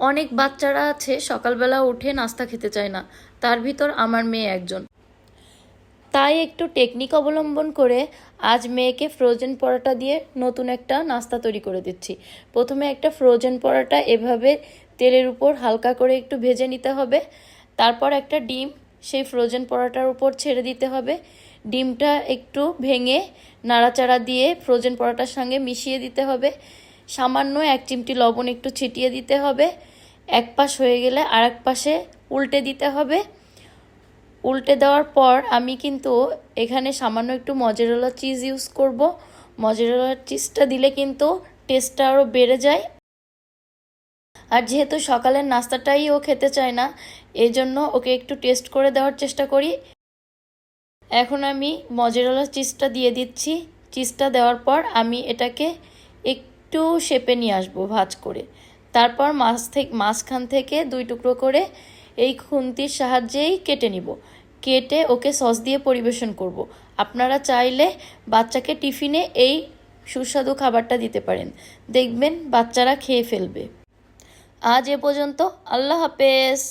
অনেক বাচ্চারা আছে সকালবেলা উঠে নাস্তা খেতে চায় না, তার ভিতর আমার মেয়ে একজন। তাই একটু টেকনিক অবলম্বন করে আজ মেয়েকে ফ্রোজেন পরোটা দিয়ে নতুন একটা নাস্তা তৈরি করে দিচ্ছি। প্রথমে একটা ফ্রোজেন পরোটা এভাবে তেলের উপর হালকা করে একটু ভেজে নিতে হবে। তারপর একটা ডিম সেই ফ্রোজেন পরোটার উপর ছেড়ে দিতে হবে। ডিমটা একটু ভেঙে নাড়াচাড়া দিয়ে ফ্রোজেন পরোটার সঙ্গে মিশিয়ে দিতে হবে। সামান্য 1 চিমটি লবণ একটু ছিটিয়ে দিতে হবে। এক পাশ হয়ে গেলে আর এক পাশে উল্টে দিতে হবে। উল্টে দেওয়ার পর আমি কিন্তু এখানে সামান্য একটু মজেরেলা চিজ ইউজ করব। মজেরেলা চিজটা দিলে কিন্তু টেস্টটা আরও বেড়ে যায়। আর যেহেতু সকালের নাস্তাটাই ও খেতে চায় না, এই জন্য ওকে একটু টেস্ট করে দেওয়ার চেষ্টা করি। এখন আমি মজেরেলা চিজটা দিয়ে দিচ্ছি। চিজটা দেওয়ার পর আমি এটাকে একটু শেপে নিয়ে আসবো ভাঁজ করে। তারপর মাঝখান থেকে 2 টুকরো করে এই খুন্তির সাহায্যেই কেটে নিব। কেটে ওকে সস দিয়ে পরিবেশন করব। আপনারা চাইলে বাচ্চাকে টিফিনে এই সুস্বাদু খাবারটা দিতে পারেন, দেখবেন বাচ্চারা খেয়ে ফেলবে। আজ এ পর্যন্ত। আল্লাহ হাফেজ।